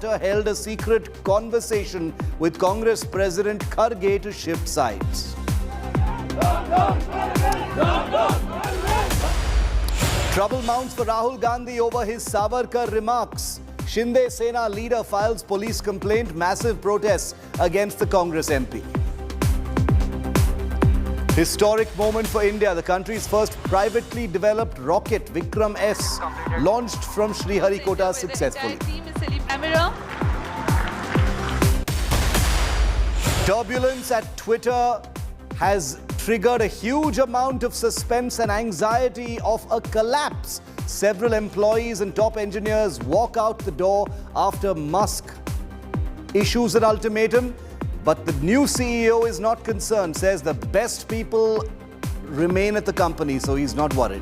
daughter held a secret conversation with Congress President Kharge to shift sides. Trouble mounts for Rahul Gandhi over his Savarkar remarks. Shinde Sena leader files police complaint, massive protests against the Congress MP. Historic moment for India. The country's first privately developed rocket, Vikram S, launched from Sriharikota successfully. Turbulence at Twitter has triggered a huge amount of suspense and anxiety of a collapse. Several employees and top engineers walk out the door after Musk issues an ultimatum. But the new CEO is not concerned, says the best people remain at the company, so he's not worried.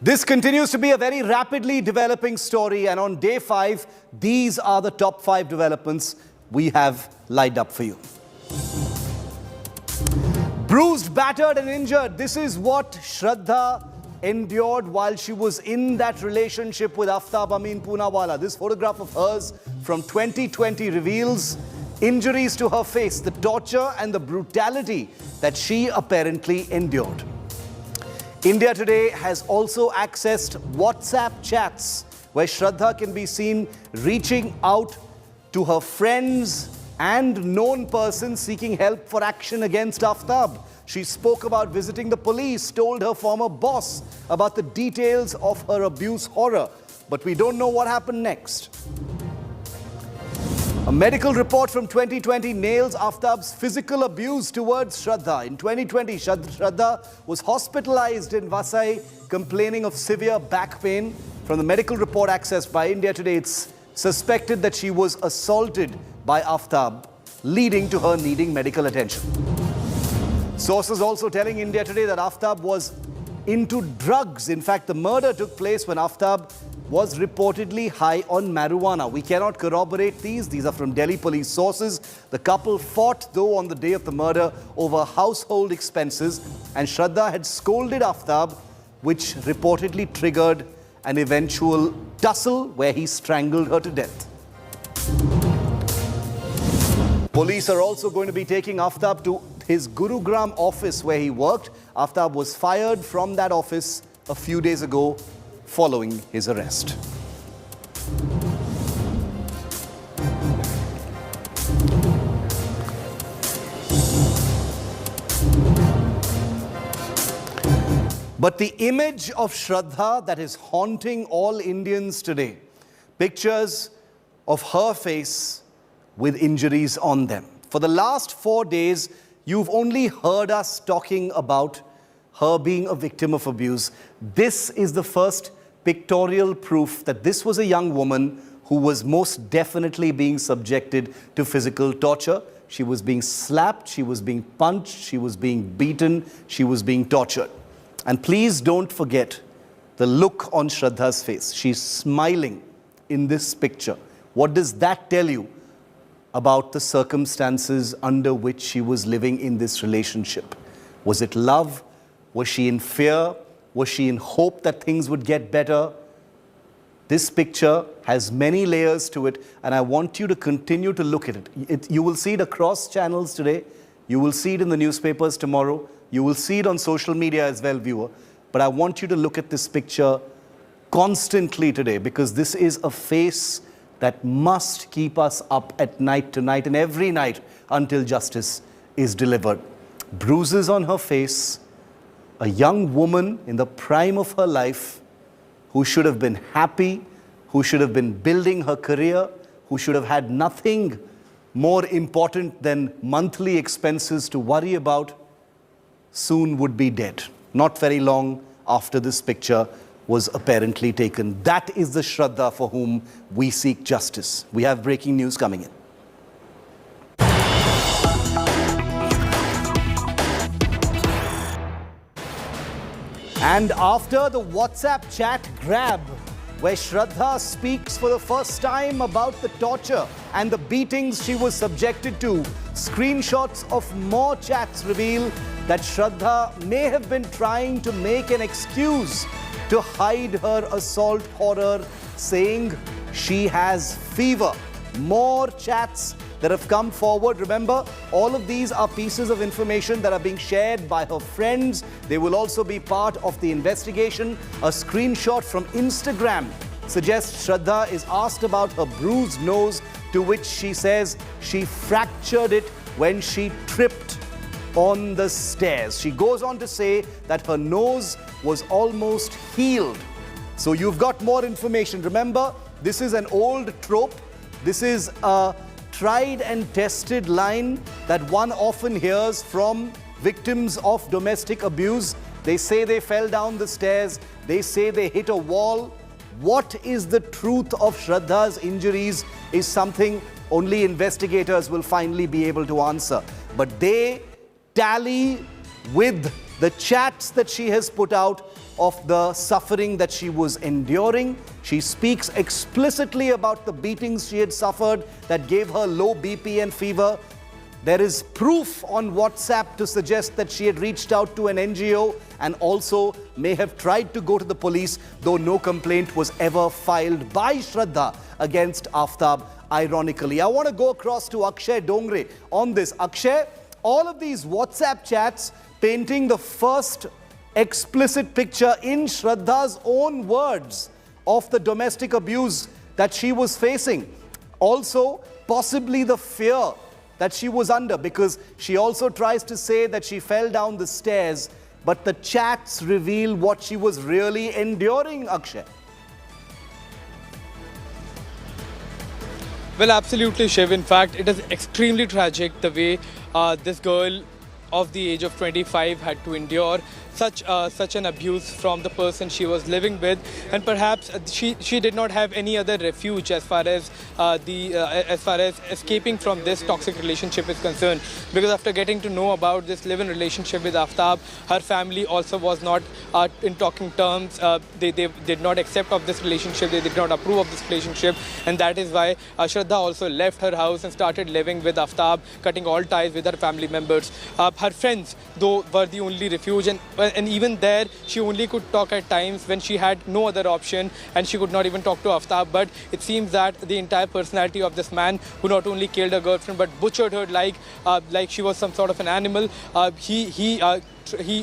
This continues to be a very rapidly developing story, and on day 5, these are the top 5 developments we have lined up for you. Bruised, battered and injured. This is what Shraddha endured while she was in that relationship with Aaftab Poonawala. This photograph of hers from 2020 reveals injuries to her face, the torture and the brutality that she apparently endured. India Today has also accessed WhatsApp chats where Shraddha can be seen reaching out to her friends and known persons seeking help for action against Aaftab. She spoke about visiting the police, told her former boss about the details of her abuse horror. But we don't know what happened next. A medical report from 2020 nails Aaftab's physical abuse towards Shraddha. In 2020, Shraddha was hospitalized in Vasai, complaining of severe back pain. From the medical report accessed by India Today, it's suspected that she was assaulted by Aaftab, leading to her needing medical attention. Sources also telling India Today that Aaftab was into drugs. In fact, the murder took place when Aaftab was reportedly high on marijuana. We cannot corroborate these. These are from Delhi police sources. The couple fought, though, on the day of the murder over household expenses, and Shraddha had scolded Aaftab, which reportedly triggered an eventual tussle where he strangled her to death. Police are also going to be taking Aaftab to his Gurugram office where he worked. Aaftab was fired from that office a few days ago following his arrest. But the image of Shraddha that is haunting all Indians today, pictures of her face with injuries on them. For the last 4 days, you've only heard us talking about her being a victim of abuse. This is the first pictorial proof that this was a young woman who was most definitely being subjected to physical torture. She was being slapped, she was being punched, she was being beaten, she was being tortured. And please don't forget the look on Shraddha's face. She's smiling in this picture. What does that tell you about the circumstances under which she was living in this relationship? Was it love? Was she in fear? Was she in hope that things would get better? This picture has many layers to it, and I want you to continue to look at it. You will see it across channels today. You will see it in the newspapers tomorrow. You will see it on social media as well, viewer. But I want you to look at this picture constantly today, because this is a face that must keep us up at night tonight and every night until justice is delivered. Bruises on her face, a young woman in the prime of her life who should have been happy, who should have been building her career, who should have had nothing more important than monthly expenses to worry about, soon would be dead. Not very long after this picture was apparently taken. That is the Shraddha for whom we seek justice. We have breaking news coming in. And after the WhatsApp chat grab where Shraddha speaks for the first time about the torture and the beatings she was subjected to. Screenshots of more chats reveal that Shraddha may have been trying to make an excuse to hide her assault horror, saying she has fever. More chats that have come forward. Remember, all of these are pieces of information that are being shared by her friends. They will also be part of the investigation. A screenshot from Instagram suggests Shraddha is asked about her bruised nose, to which she says she fractured it when she tripped on the stairs. She goes on to say that her nose was almost healed. So you've got more information. Remember, this is an old trope. This is a tried and tested line that one often hears from victims of domestic abuse. They say they fell down the stairs. They say they hit a wall. What is the truth of Shraddha's injuries is something only investigators will finally be able to answer. But they tally with the chats that she has put out of the suffering that she was enduring. She speaks explicitly about the beatings she had suffered that gave her low BP and fever. There is proof on WhatsApp to suggest that she had reached out to an NGO and also may have tried to go to the police, though no complaint was ever filed by Shraddha against Aaftab, ironically. I want to go across to Akshay Dongre on this. Akshay, all of these WhatsApp chats painting the first explicit picture in Shraddha's own words of the domestic abuse that she was facing. Also, possibly the fear that she was under, because she also tries to say that she fell down the stairs, but the chats reveal what she was really enduring, Akshay. Well, absolutely, Shiv. In fact, it is extremely tragic the way this girl of the age of 25 had to endure such an abuse from the person she was living with, and perhaps she did not have any other refuge as far as escaping from this toxic relationship is concerned. Because after getting to know about this live-in relationship with Aaftab, her family also was not in talking terms. They did not accept of this relationship. They did not approve of this relationship, and that is why Shraddha also left her house and started living with Aaftab, cutting all ties with her family members. Her friends, though, were the only refuge, and even there she only could talk at times when she had no other option, and she could not even talk to Aaftab. But it seems that the entire personality of this man, who not only killed her girlfriend but butchered her like she was some sort of an animal, he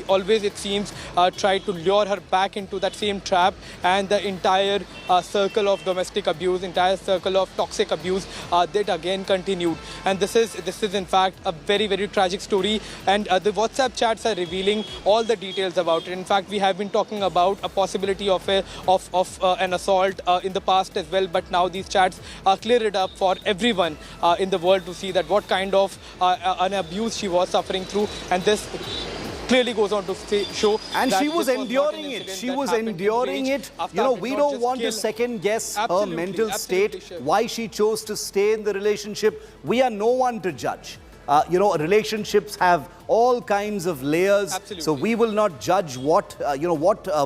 always, it seems, tried to lure her back into that same trap, and the entire circle of domestic abuse, entire circle of toxic abuse, that again continued. And this is in fact a very, very tragic story, and the WhatsApp chats are revealing all the details about it. In fact, we have been talking about a possibility of an assault in the past as well, but now these chats clear it up for everyone in the world to see that what kind of an abuse she was suffering through, and this clearly goes on to show and that she was enduring it. She was enduring it. You know, we don't want to second guess her mental state, why she chose to stay in the relationship. We are no one to judge. You know, relationships have all kinds of layers. Absolutely. So we will not judge what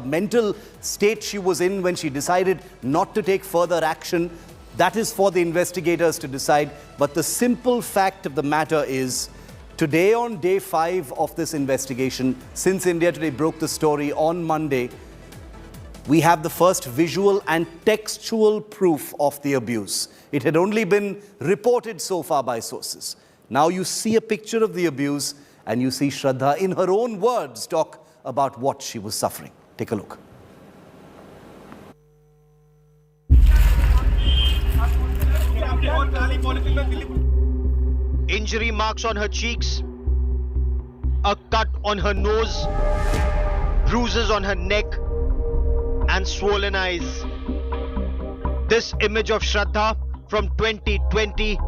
mental state she was in when she decided not to take further action. That is for the investigators to decide. But the simple fact of the matter is, today, on day 5 of this investigation, since India Today broke the story on Monday, we have the first visual and textual proof of the abuse. It had only been reported so far by sources. Now you see a picture of the abuse, and you see Shraddha, in her own words, talk about what she was suffering. Take a look. Injury marks on her cheeks, a cut on her nose, bruises on her neck, and swollen eyes. This image of Shraddha from 2020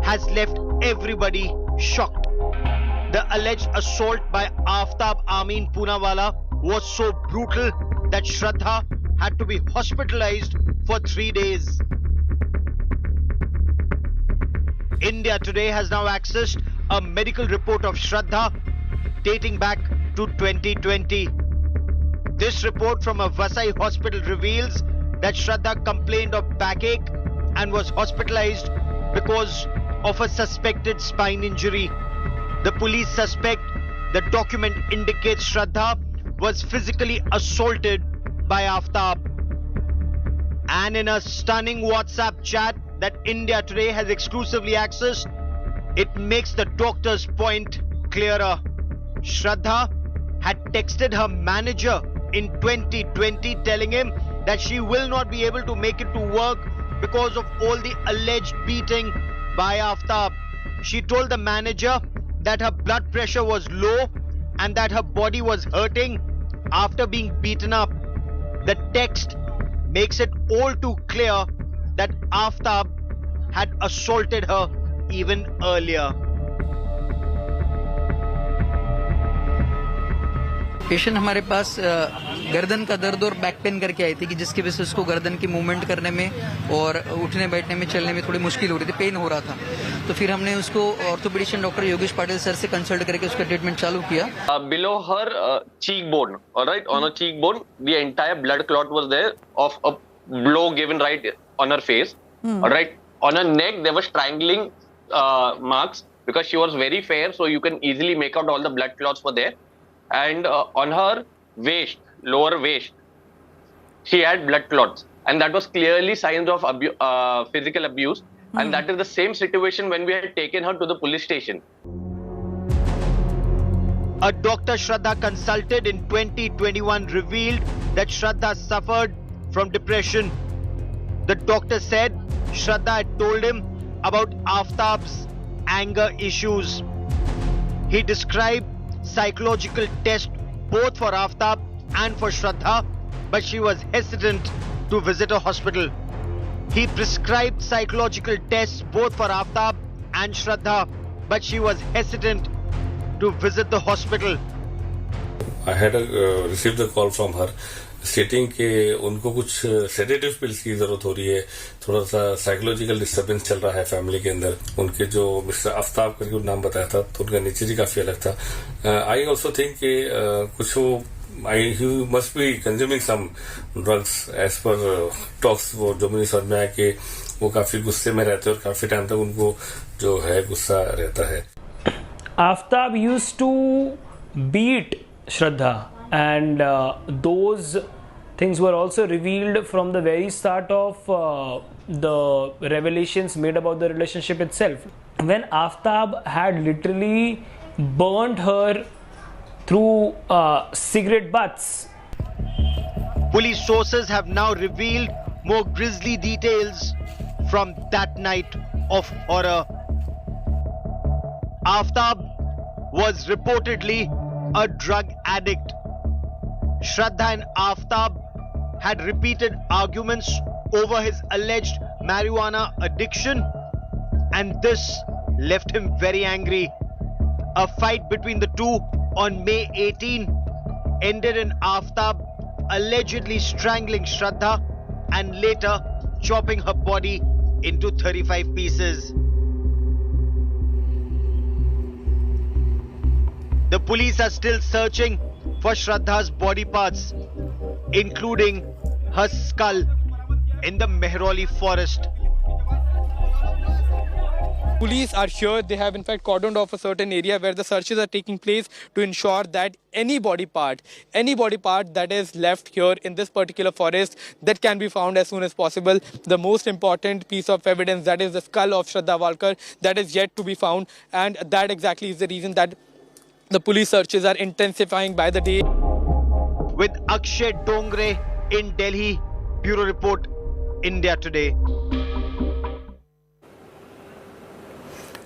has left everybody shocked. The alleged assault by Aaftab Poonawala was so brutal that Shraddha had to be hospitalized for 3 days. India Today has now accessed a medical report of Shraddha dating back to 2020. This report from a Vasai hospital reveals that Shraddha complained of backache and was hospitalized because of a suspected spine injury. The police suspect the document indicates Shraddha was physically assaulted by Aaftab. And in a stunning WhatsApp chat that India Today has exclusively accessed, it makes the doctor's point clearer. Shraddha had texted her manager in 2020 telling him that she will not be able to make it to work because of all the alleged beating by Aaftab. She told the manager that her blood pressure was low and that her body was hurting after being beaten up. The text makes it all too clear that Aaftab had assaulted her even earlier. Patient हमारे पास गर्दन का दर्द और back pain करके आई थी कि जिसकी वजह से उसको गर्दन की मूवमेंट करने में और उठने बैठने में चलने में थोड़ी मुश्किल हो रही थी, पेन हो रहा था. तो फिर हमने उसको orthopaedician doctor Yogesh Patil sir से कंसल्ट करके उसका ट्रीटमेंट चालू किया. Below her cheekbone, all right, on her cheekbone, the entire blood clot was there of a blow given right on her face. All right, on her neck there were strangling marks because she was very fair, so you can easily make out all the blood clots were there. And on her waist, lower waist, she had blood clots, and that was clearly signs of physical abuse. And that is the same situation when we had taken her to the police station. A doctor Shraddha consulted in 2021 revealed that Shraddha suffered from depression. The doctor said Shraddha had told him about Aaftab's anger issues. He described psychological tests both for Aaftab and for Shraddha, but she was hesitant to visit a hospital. He prescribed psychological tests both for Aaftab and Shraddha, but she was hesitant to visit the hospital. I had received a call from her stating कि उनको कुछ sedative pills की जरूरत हो रही है, थोड़ा सा साइकोलॉजिकल डिस्टर्बेंस चल रहा है फैमिली के अंदर. उनके जो मिस्टर आफ्ताब करके नाम बताया था तो उनका नेचर ही काफी अलग था. आई ऑल्सो थिंक कि कुछ वो he must be consuming some drugs as per talks. वो जो मुझे समझ में आया कि वो काफी गुस्से में रहते हैं और काफी टाइम तक उनको जो है गुस्सा रहता है. Aaftab used to beat Shraddha, and those things were also revealed from the very start of the revelations made about the relationship itself. When Aaftab had literally burnt her through cigarette butts. Police sources have now revealed more grisly details from that night of horror. Aaftab was reportedly a drug addict. Shraddha and Aaftab had repeated arguments over his alleged marijuana addiction, and this left him very angry. A fight between the two on May 18 ended in Aaftab allegedly strangling Shraddha and later chopping her body into 35 pieces. The police are still searching for Shraddha's body parts, including her skull, in the Mehrauli forest. Police are here. They have in fact cordoned off a certain area where the searches are taking place to ensure that any body part that is left here in this particular forest, that can be found as soon as possible. The most important piece of evidence, that is the skull of Shraddha Walkar, that is yet to be found, and that exactly is the reason that the police searches are intensifying by the day. With Akshay Dongre in Delhi, Bureau Report, India Today.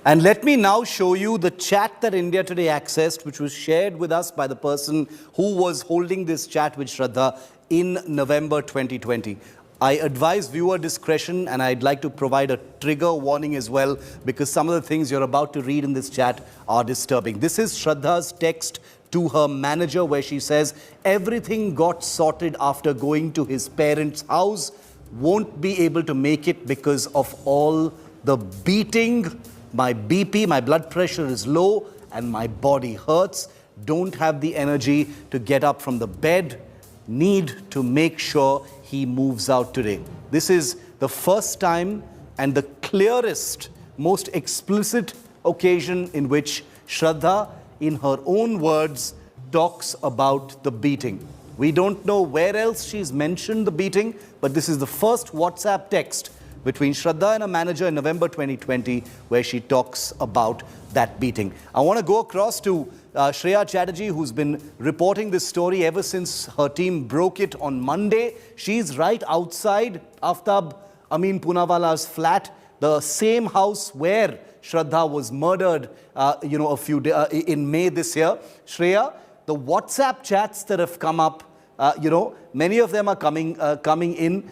And let me now show you the chat that India Today accessed, which was shared with us by the person who was holding this chat with Shraddha in November 2020. I advise viewer discretion, and I'd like to provide a trigger warning as well, because some of the things you're about to read in this chat are disturbing. This is Shraddha's text to her manager where she says, everything got sorted after going to his parents' house. Won't be able to make it because of all the beating. My BP, my blood pressure is low and my body hurts. Don't have the energy to get up from the bed. Need to make sure he moves out today. This is the first time and the clearest, most explicit occasion in which Shraddha, in her own words, talks about the beating. We don't know where else she's mentioned the beating, but this is the first WhatsApp text between Shraddha and a manager in November 2020 where she talks about that beating. I want to go across to Shreya Chatterjee, who's been reporting this story ever since her team broke it on Monday. She's right outside Aaftab Poonawala's flat, the same house where Shraddha was murdered, in May this year. Shreya, the WhatsApp chats that have come up, many of them are coming in.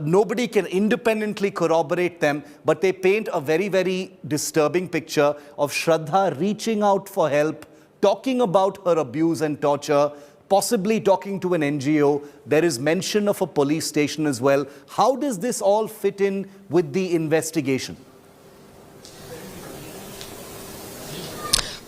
Nobody can independently corroborate them, but they paint a very, very disturbing picture of Shraddha reaching out for help, talking about her abuse and torture, possibly talking to an NGO. There is mention of a police station as well. How does this all fit in with the investigation?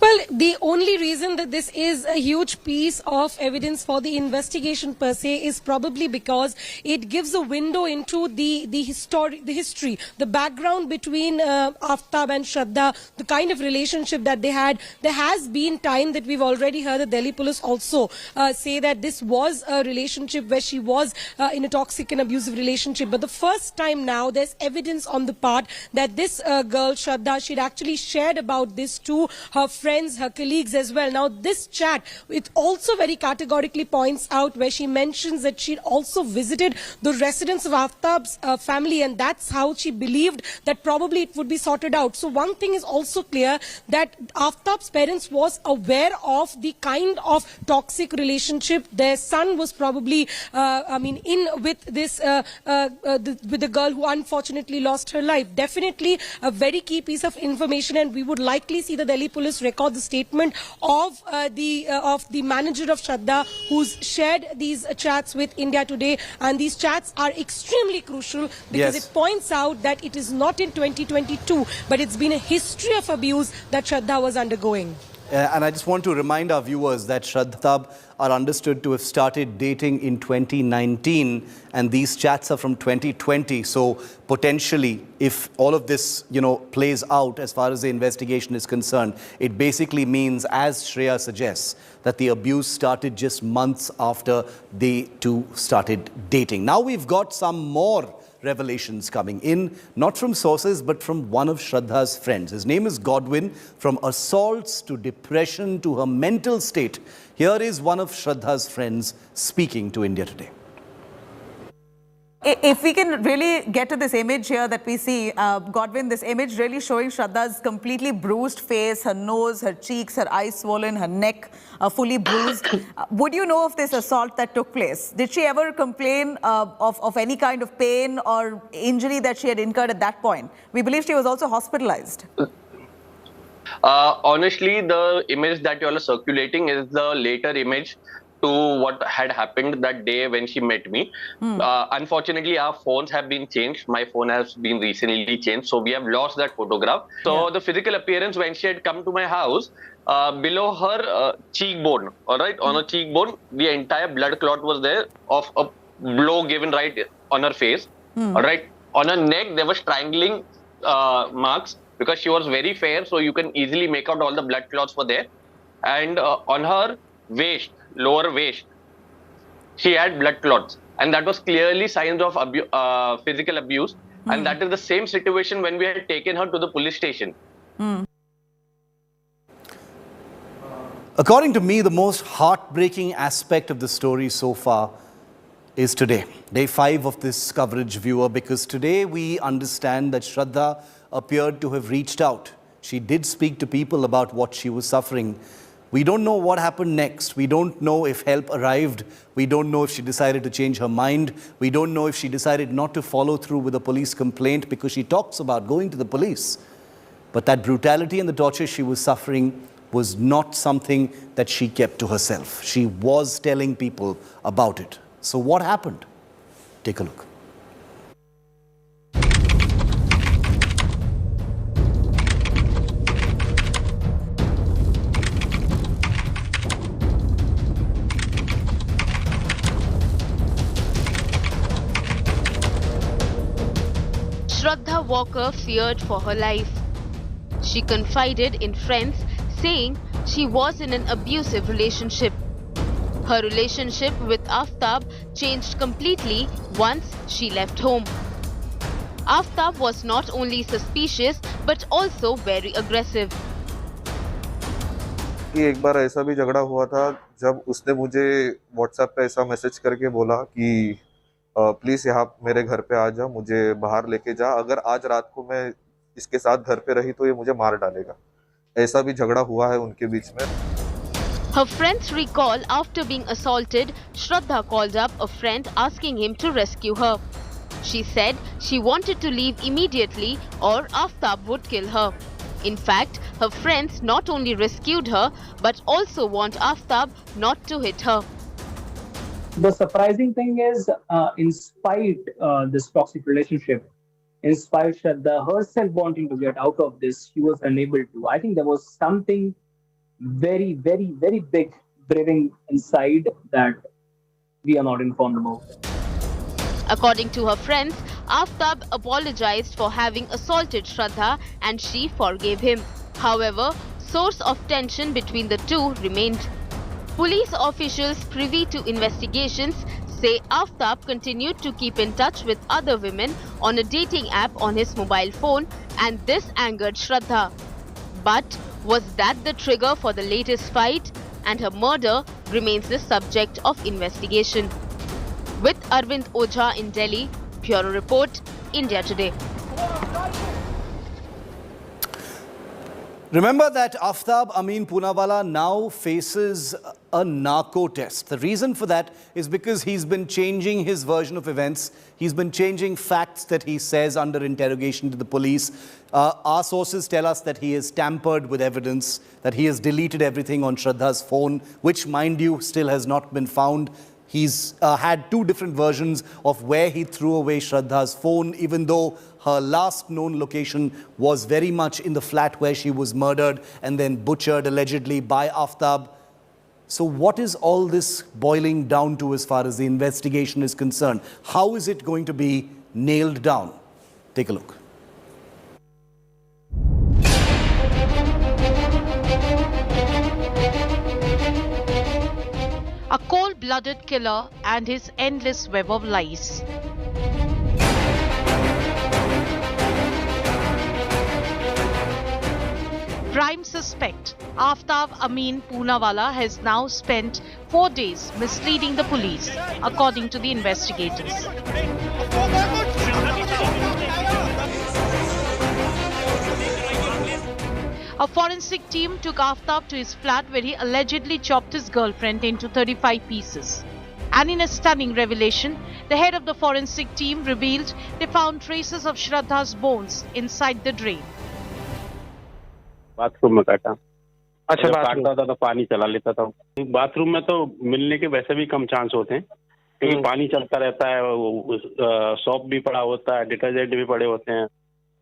Well, the only reason that this is a huge piece of evidence for the investigation per se is probably because it gives a window into the history, the background between Aaftab and Shraddha, the kind of relationship that they had. There has been time that we've already heard the Delhi police also say that this was a relationship where she was in a toxic and abusive relationship. But the first time now, there's evidence on the part that this girl, Shraddha, she'd actually shared about this to her friends, her colleagues as well. Now, this chat, it also very categorically points out where she mentions that she'd also visited the residence of Aaftab's family, and that's how she believed that probably it would be sorted out. So one thing is also clear, that Aaftab's parents was aware of the kind of toxic relationship. Their son was probably, in with this, with the girl who unfortunately lost her life. Definitely a very key piece of information, and we would likely see the Delhi police record the statement of the manager of Shraddha, who's shared these chats with India Today. And these chats are extremely crucial because it points out that it is not in 2022, but it's been a history of abuse that Shraddha was undergoing. And I just want to remind our viewers that Shraddha are understood to have started dating in 2019, and these chats are from 2020. So potentially, if all of this, plays out as far as the investigation is concerned, it basically means, as Shreya suggests, that the abuse started just months after they two started dating. Now we've got some more revelations coming in, not from sources, but from one of Shraddha's friends. His name is Godwin. From assaults to depression to her mental state, here is one of Shraddha's friends speaking to India Today. If we can really get to this image here that we see, Godwin, this image really showing Shraddha's completely bruised face, her nose, her cheeks, her eyes swollen, her neck fully bruised. Would you know of this assault that took place? Did she ever complain of any kind of pain or injury that she had incurred at that point? We believe she was also hospitalized. Honestly, the image that you all are circulating is the later image to what had happened that day when she met me. Unfortunately, our phones have been changed. My phone has been recently changed, so we have lost that photograph. So the physical appearance when she had come to my house, below her cheekbone, all right, on her cheekbone, the entire blood clot was there of a blow given right on her face, all right. On her neck, there were strangling marks because she was very fair, so you can easily make out all the blood clots were there. And on her waist, lower waist, she had blood clots, and that was clearly signs of physical abuse. And that is the same situation when we had taken her to the police station. According to me, the most heartbreaking aspect of the story so far is today, day 5 of this coverage, viewer, because today we understand that Shraddha appeared to have reached out. She did speak to people about what she was suffering. We don't know what happened next. We don't know if help arrived. We don't know if she decided to change her mind. We don't know if she decided not to follow through with a police complaint because she talks about going to the police. But that brutality and the torture she was suffering was not something that she kept to herself. She was telling people about it. So what happened? Take a look. Shraddha Walkar feared for her life. She confided in friends, saying she was in an abusive relationship. Her relationship with Aaftab changed completely once she left home. Aaftab was not only suspicious but also very aggressive. एक बार ऐसा भी झगड़ा हुआ था जब उसने मुझे WhatsApp पे ऐसा मैसेज करके बोला कि प्लीज यहाँ मेरे घर पे आ जा, मुझे बाहर लेके जा, अगर आज रात को मैं इसके साथ घर पे रही तो ये मुझे मार डालेगा। ऐसा भी झगड़ा हुआ है उनके बीच में। Her friends recall after being assaulted, Shraddha called up a friend asking him to rescue her. She said she wanted to leave immediately or Aaftab would kill her. In fact, her friends not only rescued her but also want Aaftab not to hit her. The surprising thing is, in spite this toxic relationship, in spite Shraddha herself wanting to get out of this, she was unable to. I think there was something very, very, very big brewing inside that we are not informed about. According to her friends, Aaftab apologized for having assaulted Shraddha and she forgave him. However, source of tension between the two remained. Police officials privy to investigations say Aaftab continued to keep in touch with other women on a dating app on his mobile phone, and this angered Shraddha. But was that the trigger for the latest fight? And her murder remains the subject of investigation. With Arvind Ojha in Delhi, Bureau Report, India Today. Remember that Aaftab Poonawala now faces a narco test. The reason for that is because he's been changing his version of events. He's been changing facts that he says under interrogation to the police. Our sources tell us that he has tampered with evidence, that he has deleted everything on Shraddha's phone, which, mind you, still has not been found. He's had two different versions of where he threw away Shraddha's phone, even though her last known location was very much in the flat where she was murdered and then butchered allegedly by Aaftab. So what is all this boiling down to as far as the investigation is concerned? How is it going to be nailed down? Take a look. A cold-blooded killer and his endless web of lies. Prime suspect Aaftab Poonawala has now spent 4 days misleading the police, according to the investigators. A forensic team took Aaftab to his flat where he allegedly chopped his girlfriend into 35 pieces. And in a stunning revelation, the head of the forensic team revealed they found traces of Shraddha's bones inside the drain. Bathroom में काटा। अच्छा, काटता था तो पानी चला लेता था। बाथरूम में तो मिलने के वैसे भी कम चांस होते हैं, क्योंकि पानी चलता रहता है, सॉप भी पड़ा होता है, डिटर्जेंट भी पड़े होते हैं,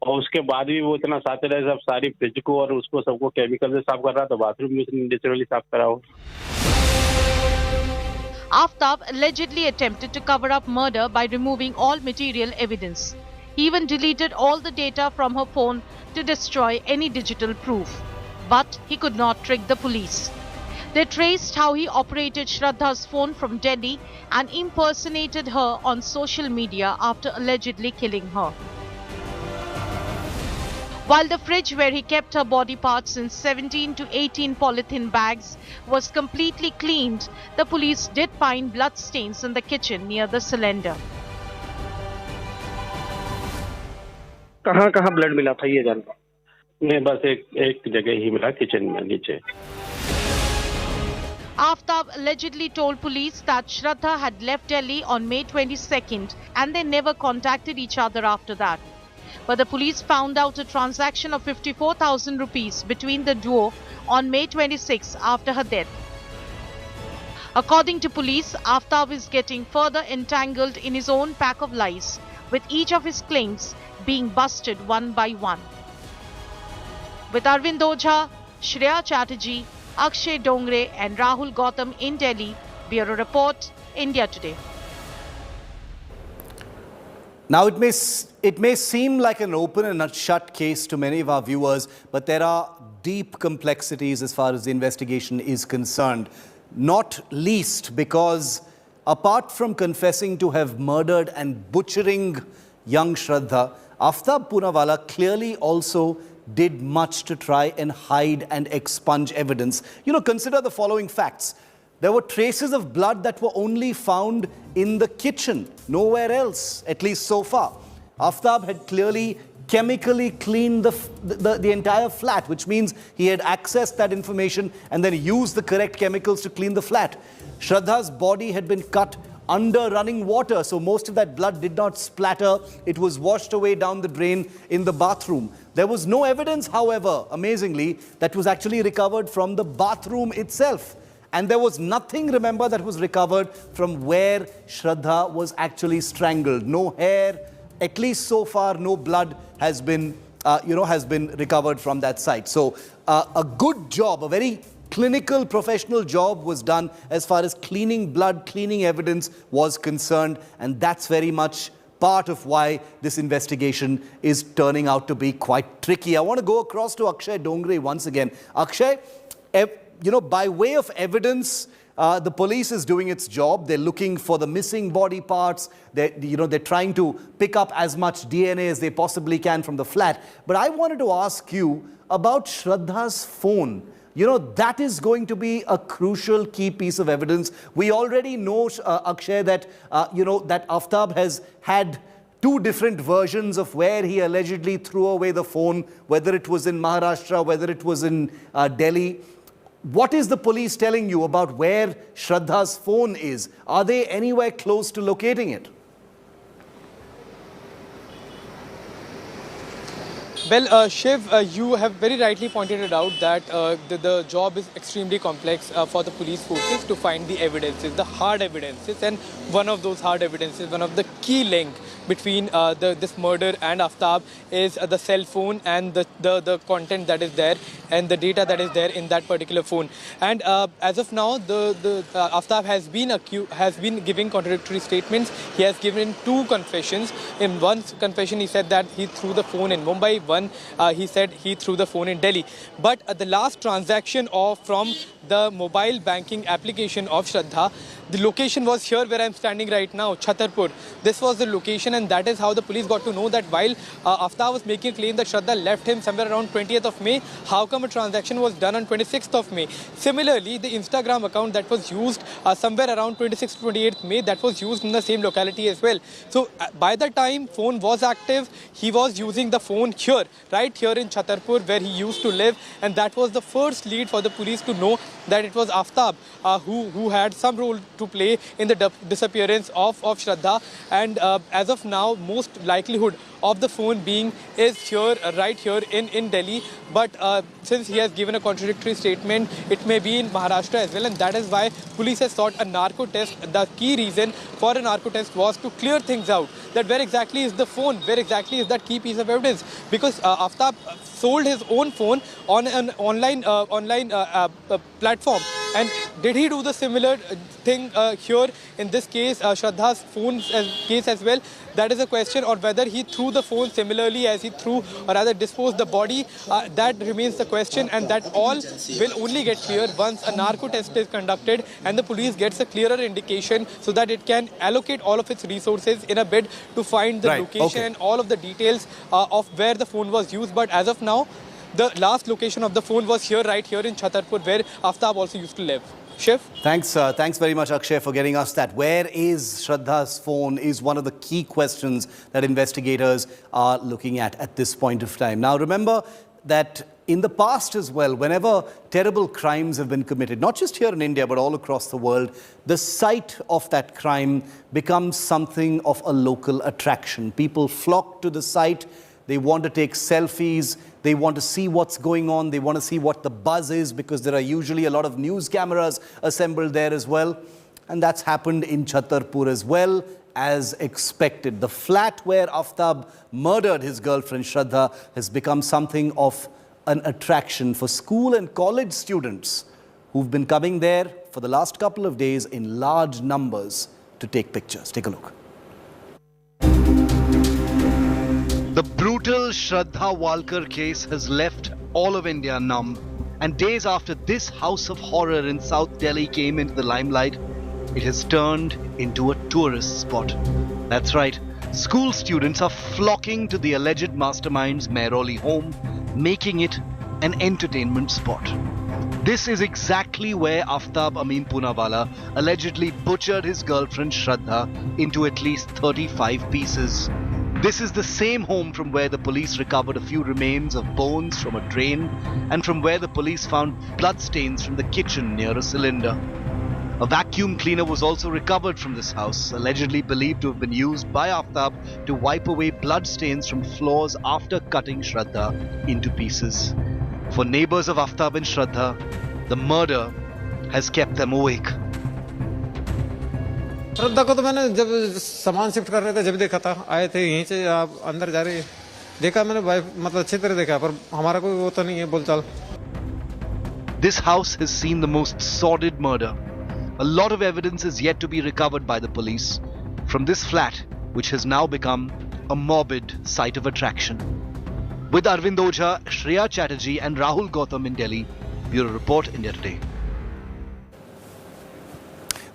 और उसके बाद भी वो इतना साथ रहे, सब सारी फ्रिज को और उसको सबको केमिकल से साफ कर रहा, तो बाथरूम भी उसने नेचुरली साफ करा हो। Aaftab allegedly attempted to cover up murder by removing all material evidence. He even deleted all the data from her phone to destroy any digital proof. But he could not trick the police. They traced how he operated Shraddha's phone from Delhi and impersonated her on social media after allegedly killing her. While the fridge where he kept her body parts in 17 to 18 polythene bags was completely cleaned, the police did find blood stains in the kitchen near the cylinder. कहाँ blood मिला था ये जानता नहीं, बस एक जगह ही मिला, किचन में नीचे। Aaftab allegedly told police that Shraddha had left Delhi on May 22nd and they never contacted each other after that. But the police found out a transaction of 54,000 rupees between the duo on May 26 after her death. According to police, Aaftab is getting further entangled in his own pack of lies, with each of his claims being busted one by one. With Arvind Ojha, Shreya Chatterjee, Akshay Dongre and Rahul Gautam in Delhi, Bureau Report, India Today. Now, it may seem like an open and shut case to many of our viewers, but there are deep complexities as far as the investigation is concerned. Not least because, apart from confessing to have murdered and butchering young Shraddha, Aaftab Poonawala clearly also did much to try and hide and expunge evidence. You know, consider the following facts. There were traces of blood that were only found in the kitchen, nowhere else, at least so far. Aaftab had clearly chemically cleaned the entire flat, which means he had accessed that information and then used the correct chemicals to clean the flat. Shraddha's body had been cut under running water, so most of that blood did not splatter. It was washed away down the drain in the bathroom. There was no evidence, however, amazingly, that was actually recovered from the bathroom itself. And there was nothing, remember, that was recovered from where Shraddha was actually strangled. No hair, at least so far, no blood has been, recovered from that site. So a good job, a very clinical, professional job was done as far as cleaning blood, cleaning evidence was concerned. And that's very much part of why this investigation is turning out to be quite tricky. I want to go across to Akshay Dongre once again. Akshay, by way of evidence, the police is doing its job. They're looking for the missing body parts. They're trying to pick up as much DNA as they possibly can from the flat. But I wanted to ask you about Shraddha's phone. You know, that is going to be a crucial key piece of evidence. We already know, Akshay, that, that Aaftab has had two different versions of where he allegedly threw away the phone, whether it was in Maharashtra, whether it was in Delhi. What is the police telling you about where Shraddha's phone is? Are they anywhere close to locating it? Well, Shiv, you have very rightly pointed it out that the job is extremely complex for the police forces to find the evidences, the hard evidences, and one of those hard evidences, one of the key link between this murder and Aaftab is the cell phone and the content that is there and the data that is there in that particular phone. And as of now, the Aaftab has been giving contradictory statements. He has given two confessions. In one confession, he said that he threw the phone in Mumbai. One, he said he threw the phone in Delhi. But the last transaction from the mobile banking application of Shraddha, the location was here where I'm standing right now, Chhatarpur. This was the location, and that is how the police got to know that while Aaftab was making a claim that Shraddha left him somewhere around 20th of May, how come a transaction was done on 26th of May? Similarly, the Instagram account that was used somewhere around 26th to 28th May, that was used in the same locality as well. So by the time phone was active, he was using the phone here, right here in Chhatarpur, where he used to live, and that was the first lead for the police to know that it was Aaftab who had some role to play in the disappearance of Shraddha. And as of now, most likelihood of the phone being is here, right here in Delhi. But since he has given a contradictory statement, it may be in Maharashtra as well, and that is why police has sought a narco test. The key reason for a narco test was to clear things out, that where exactly is the phone, where exactly is that key piece of evidence, because Aaftab sold his own phone on an online platform. And did he do the similar thing here in this case, Shraddha's phone case as well? That is a question. Or whether he threw the phone similarly as he threw or rather disposed the body, that remains the question, and that all will only get clear once a narco test is conducted and the police gets a clearer indication so that it can allocate all of its resources in a bid to find the location and all of the details of where the phone was used. But as of now, the last location of the phone was here, right here in Chhatarpur, where Aaftab also used to live. Shiv? Thanks very much, Akshay, for getting us that. Where is Shraddha's phone is one of the key questions that investigators are looking at this point of time. Now, remember that in the past as well, whenever terrible crimes have been committed, not just here in India, but all across the world, the site of that crime becomes something of a local attraction. People flock to the site. They want to take selfies. They want to see what's going on. They want to see what the buzz is, because there are usually a lot of news cameras assembled there as well. And that's happened in Chhatarpur as well, as expected. The flat where Aaftab murdered his girlfriend Shraddha has become something of an attraction for school and college students who've been coming there for the last couple of days in large numbers to take pictures. Take a look. The brutal Shraddha Walkar case has left all of India numb. And days after this house of horror in South Delhi came into the limelight, it has turned into a tourist spot. That's right, school students are flocking to the alleged mastermind's Mehrauli home, making it an entertainment spot. This is exactly where Aaftab Poonawala allegedly butchered his girlfriend Shraddha into at least 35 pieces. This is the same home from where the police recovered a few remains of bones from a drain and from where the police found bloodstains from the kitchen near a cylinder. A vacuum cleaner was also recovered from this house, allegedly believed to have been used by Aaftab to wipe away bloodstains from floors after cutting Shraddha into pieces. For neighbors of Aaftab and Shraddha, the murder has kept them awake. श्रद्धा को तो मैंने जब सामान shift कर रहे थे जब देखा था, आए थे यहीं से आप अंदर जा रहे देखा मैंने वाइफ मतलब अच्छी तरह देखा पर हमारा कोई वो तो नहीं है बोलचाल. This house has seen the most sordid murder. A lot of evidence is yet to be recovered by the police from this flat, which has now become a morbid site of attraction. With Arvind Ojha, Shreya Chatterjee and Rahul Gautam in Delhi, Bureau Report, India Today.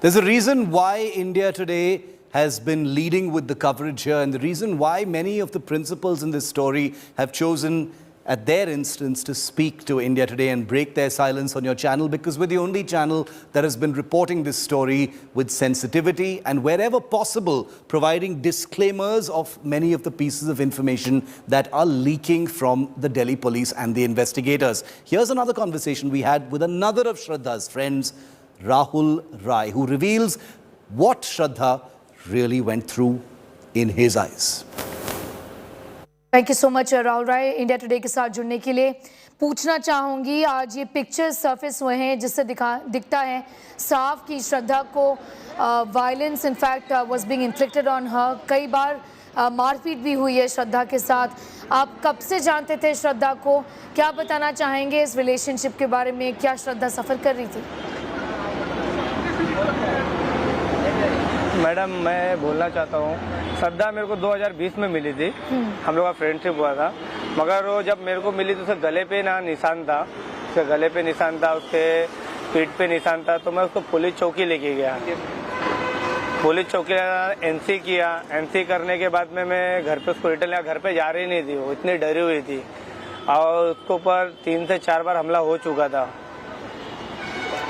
There's a reason why India Today has been leading with the coverage here, and the reason why many of the principals in this story have chosen at their instance to speak to India Today and break their silence on your channel, because we're the only channel that has been reporting this story with sensitivity and wherever possible providing disclaimers of many of the pieces of information that are leaking from the Delhi police and the investigators. Here's another conversation we had with another of Shraddha's friends, Rahul Rai, who reveals what Shraddha really went through in his eyes. Thank you so much Rahul Rai India Today के साथ जुड़ने के लिए. पूछना चाहूँगी, आज ये pictures surface हुए हैं जिससे दिखता है साफ कि श्रद्धा को violence in fact was being inflicted on her. कई बार मारपीट भी हुई है श्रद्धा के साथ. आप कब से जानते थे श्रद्धा को? क्या बताना चाहेंगे इस रिलेशनशिप के बारे में? क्या श्रद्धा सफ़र कर रही थी? मैडम, मैं बोलना चाहता हूँ, श्रद्धा मेरे को 2020 में मिली थी. हम लोग का फ्रेंडशिप हुआ था, मगर वो जब मेरे को मिली तो उसके गले पे ना निशान था, उसके गले पे निशान था, उसके पीठ पे निशान था. तो मैं उसको पुलिस चौकी लेके गया. पुलिस चौकी एनसी किया. एनसी करने के बाद में मैं घर पे उसको रिटर्न लिया. घर पे जा रही नहीं थी, वो इतनी डरी हुई थी और उसके ऊपर 3 से 4 बार हमला हो चुका था.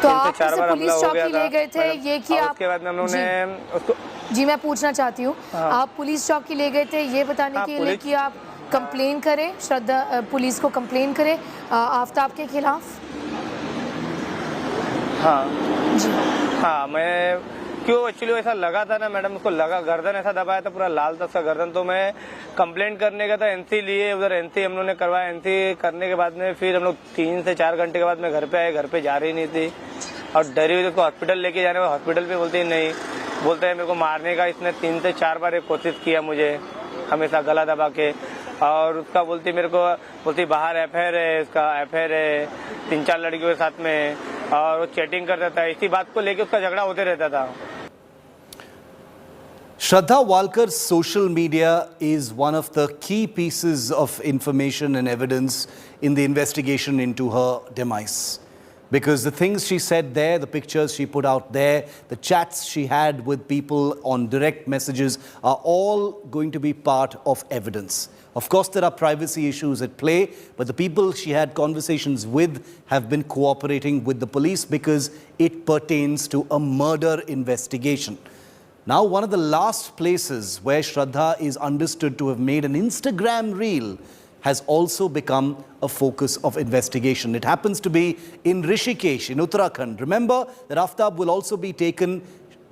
तो आप पुलिस चौकी ले गए थे, ये कि आप उसके बाद में हम लोगों ने उसको जी मैं पूछना चाहती हूँ, आप पुलिस चौकी ले गए थे ये बताने के लिए कि आप कंप्लेन करें, श्रद्धा पुलिस को कंप्लेन करें आफताब के खिलाफ? हाँ जी हाँ, मैं क्यों एक्चुअली ऐसा लगा था ना मैडम, उसको लगा गर्दन ऐसा दबाया था, पूरा लाल था उसका गर्दन. तो मैं कंप्लेंट करने का था, एनसी लिए, उधर एनसी हम लोगों ने करवाया. एनसी करने के बाद में फिर हम लोग 3 से 4 घंटे के बाद में घर पे आए. घर पे जा रही नहीं थी और डरी हुई थी. उसको हॉस्पिटल लेके जाने में हॉस्पिटल पे बोलती नहीं, बोलते हैं मेरे को मारने का. इसने 3 से 4 बार कोशिश किया मुझे, हमेशा गला दबा के. और उसका बोलती मेरे को बोलती बाहर अफेयर है, इसका अफेयर है 3-4 लड़कियों के साथ में, और वो चैटिंग करता था. इसी बात को लेके उसका झगड़ा होते रहता था. Shraddha Walkar's social media is one of the key pieces of information and evidence in the investigation into her demise. Because the things she said there, the pictures she put out there, the chats she had with people on direct messages are all going to be part of evidence. Of course, there are privacy issues at play, but the people she had conversations with have been cooperating with the police because it pertains to a murder investigation. Now, one of the last places where Shraddha is understood to have made an Instagram reel has also become a focus of investigation. It happens to be in Rishikesh, in Uttarakhand. Remember that Aaftab will also be taken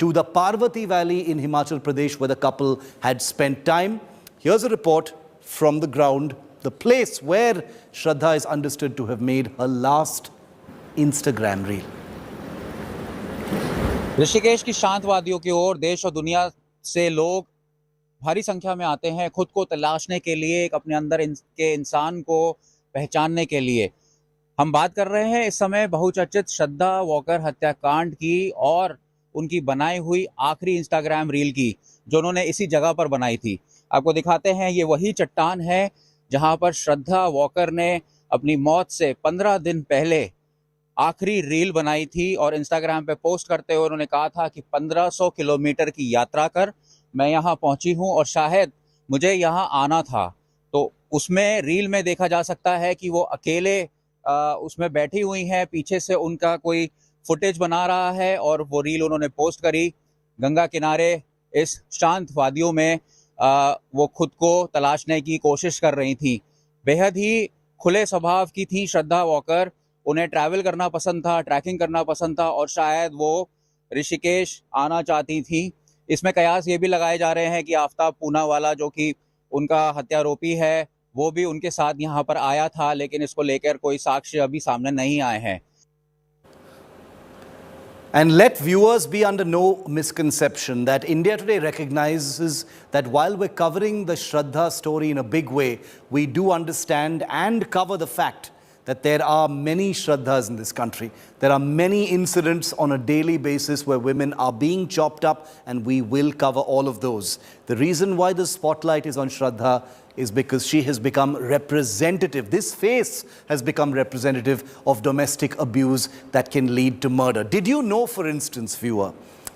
to the Parvati Valley in Himachal Pradesh, where the couple had spent time. Here's a report from the ground, the place where Shraddha is understood to have made her last Instagram reel. Rishikesh की शांत वादियों की ओर देश और दुनिया से लोग भारी संख्या में आते हैं खुद को तलाशने के लिए, एक अपने अंदर के इंसान को पहचानने के लिए. हम बात कर रहे हैं इस समय बहुचर्चित श्रद्धा वॉकर हत्याकांड की और उनकी बनाई हुई आखिरी इंस्टाग्राम रील की, जो उन्होंने इसी जगह पर बनाई थी. आपको दिखाते हैं, ये वही चट्टान है जहां पर श्रद्धा वॉकर ने अपनी मौत से 15 दिन पहले आखिरी रील बनाई थी और इंस्टाग्राम पे पोस्ट करते हुए उन्होंने कहा था कि 1500 किलोमीटर की यात्रा कर मैं यहाँ पहुंची हूं और शायद मुझे यहाँ आना था। तो उसमें रील में देखा जा सकता है कि वो अकेले उसमें बैठी हुई हैं, पीछे से उनका कोई फुटेज बना रहा है और वो रील उन्होंने पोस्ट करी। गंगा किनारे इस शांत वादियों में वो खुद को तलाशने की कोशिश कर रही थी। बेहद ही खुले स्वभाव की थी श्रद्धा वॉकर, उन्हें ट्रैवल करना पसंद था, ट्रैकिंग करना पसंद था और शायद वो ऋषिकेश आना चाहती थी। इसमें कयास ये भी लगाए जा रहे हैं कि आफ्ताब पूनावाला जो कि उनका हत्यारोपी है वो भी उनके साथ यहाँ पर आया था, लेकिन इसको लेकर कोई साक्ष्य अभी सामने नहीं आए हैं। And let viewers be under no misconception that India Today recognizes that while we're covering the Shraddha story in a big way, we do understand and cover the fact that there are many Shraddhas in this country. There are many incidents on a daily basis where women are being chopped up, and we will cover all of those. The reason why the spotlight is on Shraddha is because she has become representative. This face has become representative of domestic abuse that can lead to murder. Did you know, for instance, viewer,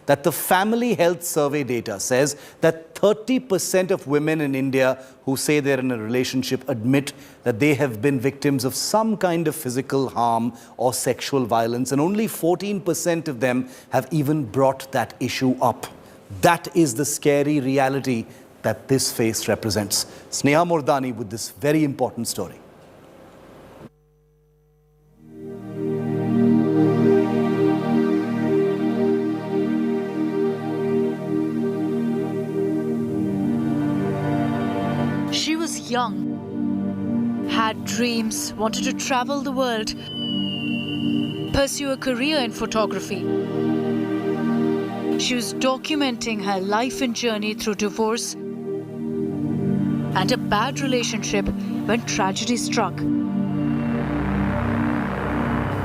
that the Family Health Survey data says that 30% of women in India who say they're in a relationship admit that they have been victims of some kind of physical harm or sexual violence, and only 14% of them have even brought that issue up. That is the scary reality that this face represents. Sneha Murdani with this very important story. She was young, had dreams, wanted to travel the world, pursue a career in photography. She was documenting her life and journey through divorce and a bad relationship when tragedy struck.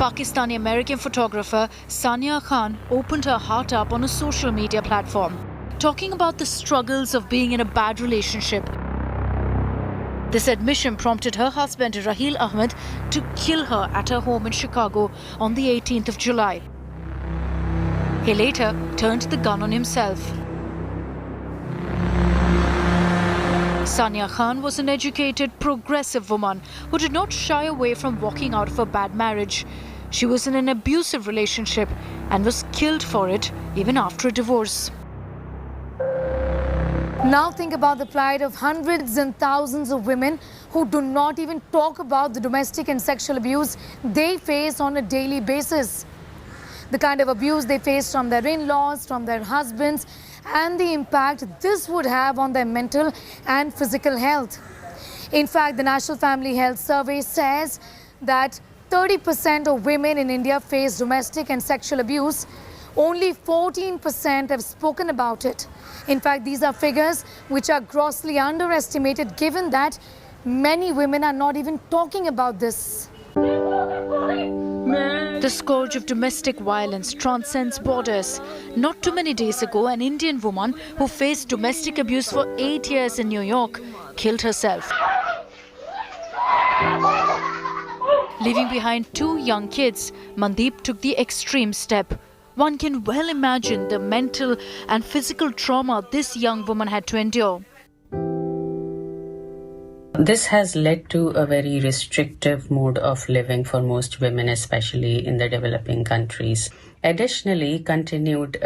Pakistani-American photographer Sania Khan opened her heart up on a social media platform, talking about the struggles of being in a bad relationship. This admission prompted her husband Raheel Ahmed to kill her at her home in Chicago on the 18th of July. He later turned the gun on himself. Sania Khan was an educated, progressive woman who did not shy away from walking out of a bad marriage. She was in an abusive relationship and was killed for it even after a divorce. Now think about the plight of hundreds and thousands of women who do not even talk about the domestic and sexual abuse they face on a daily basis. The kind of abuse they face from their in-laws, from their husbands, and the impact this would have on their mental and physical health. In fact, the National Family Health Survey says that 30% of women in India face domestic and sexual abuse. Only 14% have spoken about it. In fact, these are figures which are grossly underestimated, given that many women are not even talking about this. The scourge of domestic violence transcends borders. Not too many days ago, an Indian woman who faced domestic abuse for 8 years in New York killed herself, leaving behind 2 young kids. Mandeep took the extreme step. One can well imagine the mental and physical trauma this young woman had to endure. This has led to a very restrictive mode of living for most women, especially in the developing countries. Additionally, continued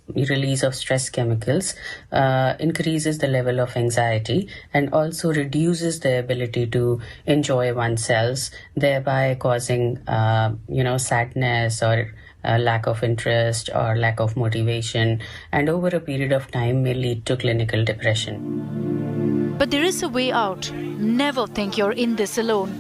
release of stress chemicals increases the level of anxiety and also reduces the ability to enjoy oneself, thereby causing, sadness or lack of interest or lack of motivation, and over a period of time may lead to clinical depression. But there is a way out. Never think you're in this alone.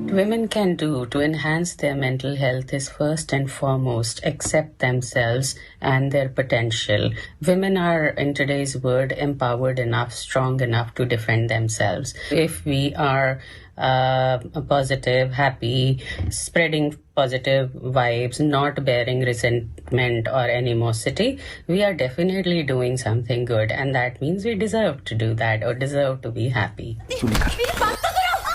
What women can do to enhance their mental health is first and foremost accept themselves and their potential. Women are, in today's world, empowered enough, strong enough to defend themselves. If we are positive, happy, spreading positive vibes, not bearing resentment or animosity, we are definitely doing something good, and that means we deserve to do that or deserve to be happy.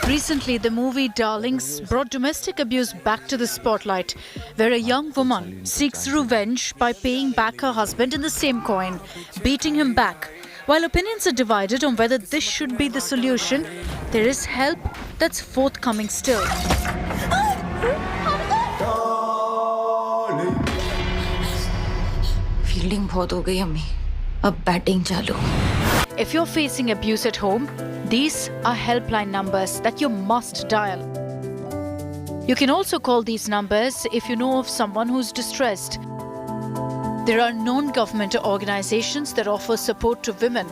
Recently, the movie Darlings brought domestic abuse back to the spotlight, where a young woman seeks revenge by paying back her husband in the same coin, beating him back. While opinions are divided on whether this should be the solution, there is help that's forthcoming still. Fielding बहुत हो गई अम्मी, अब batting चालू. If you're facing abuse at home, these are helpline numbers that you must dial. You can also call these numbers if you know of someone who's distressed. There are non-government organizations that offer support to women.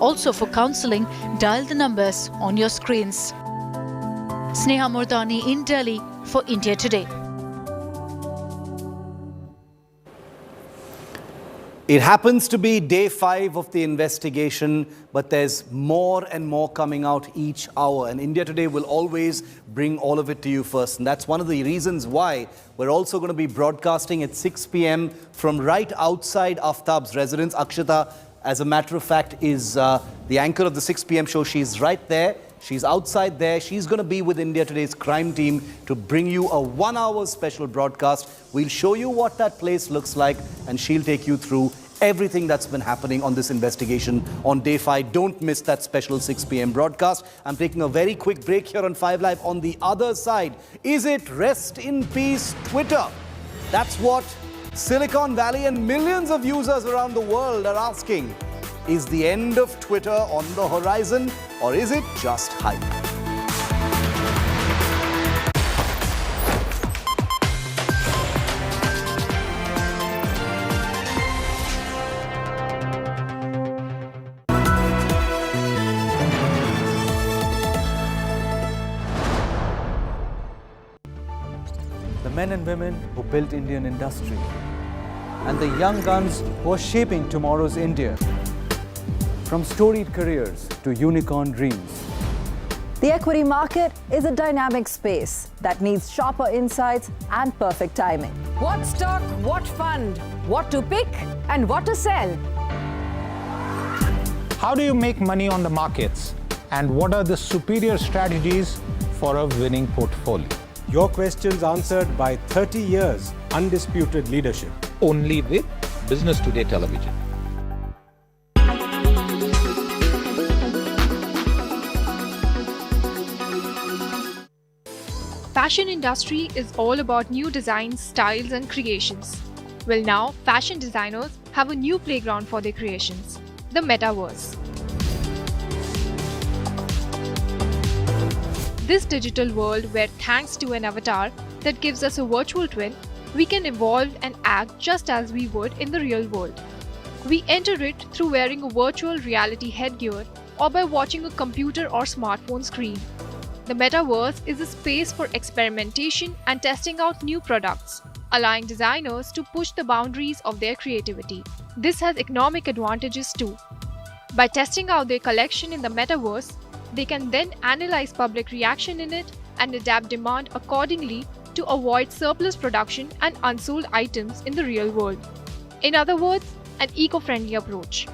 Also, for counseling, dial the numbers on your screens. Sneha Murdani in Delhi for India Today. It happens to be day 5 of the investigation, but there's more and more coming out each hour. And India Today will always bring all of it to you first. And that's one of the reasons why we're also going to be broadcasting at 6 p.m. from right outside Aaftab's residence. Akshata, as a matter of fact, is the anchor of the 6 p.m. show. She's right there. She's outside there. She's going to be with India Today's crime team to bring you a 1-hour special broadcast. We'll show you what that place looks like, and she'll take you through everything that's been happening on this investigation on day 5. Don't miss that special 6 p.m. broadcast. I'm taking a very quick break here on 5 Live. On the other side, is it rest in peace Twitter? That's what Silicon Valley and millions of users around the world are asking. Is the end of Twitter on the horizon, or is it just hype? The men and women who built Indian industry, and the young guns who are shaping tomorrow's India. From storied careers to unicorn dreams. The equity market is a dynamic space that needs sharper insights and perfect timing. What stock, what fund, what to pick, and what to sell. How do you make money on the markets? And what are the superior strategies for a winning portfolio? Your questions answered by 30 years undisputed leadership. Only with Business Today Television. Fashion industry is all about new designs, styles and creations. Well, now fashion designers have a new playground for their creations, the metaverse. This digital world where, thanks to an avatar that gives us a virtual twin, we can evolve and act just as we would in the real world. We enter it through wearing a virtual reality headgear or by watching a computer or smartphone screen. The metaverse is a space for experimentation and testing out new products, allowing designers to push the boundaries of their creativity. This has economic advantages too. By testing out their collection in the metaverse, they can then analyze public reaction in it and adapt demand accordingly to avoid surplus production and unsold items in the real world. In other words, an eco-friendly approach.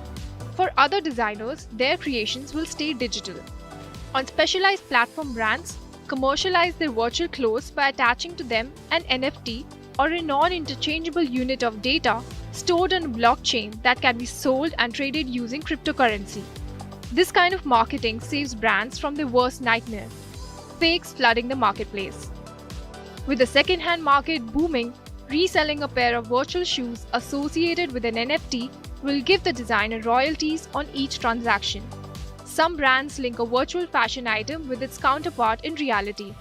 For other designers, their creations will stay digital. On specialized platform, brands commercialize their virtual clothes by attaching to them an NFT or a non-interchangeable unit of data stored on a blockchain that can be sold and traded using cryptocurrency. This kind of marketing saves brands from their worst nightmare: fakes flooding the marketplace. With the second-hand market booming, reselling a pair of virtual shoes associated with an NFT will give the designer royalties on each transaction. Some brands link a virtual fashion item with its counterpart in reality.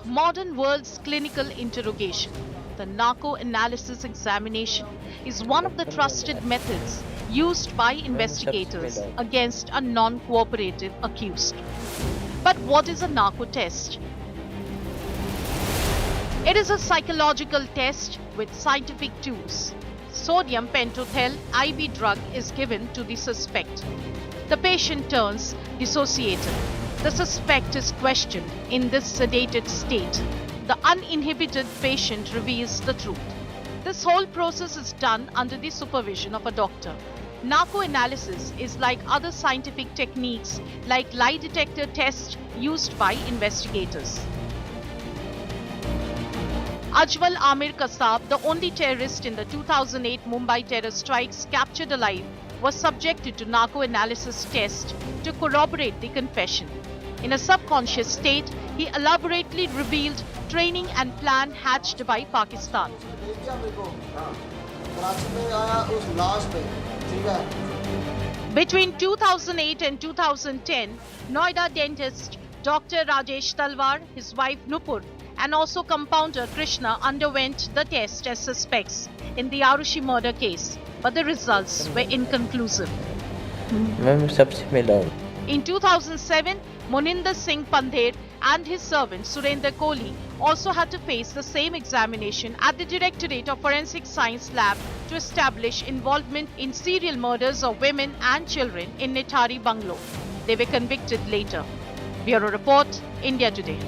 Modern world's clinical interrogation, the narco analysis examination, is one of the trusted methods used by investigators against a non-cooperative accused. But what is a narco test? It is a psychological test with scientific tools. Sodium pentothal IV drug is given to the suspect. The patient turns dissociated. The suspect is questioned in this sedated state. The uninhibited patient reveals the truth. This whole process is done under the supervision of a doctor. Narco analysis is like other scientific techniques like lie detector test used by investigators. Ajwal Amir Kasab, the only terrorist in the 2008 Mumbai terror strikes captured alive, was subjected to narco analysis test to corroborate the confession. In a subconscious state, he elaborately revealed training and plan hatched by Pakistan. Between 2008 and 2010, Noida dentist Dr. Rajesh Talwar, his wife Nupur, and also compounder Krishna underwent the test as suspects in the Arushi murder case, but the results were inconclusive. In 2007, Moninder Singh Pandher and his servant Surender Kohli also had to face the same examination at the Directorate of Forensic Science Lab to establish involvement in serial murders of women and children in Nithari Bungalow. They were convicted later. Bureau Report, India Today.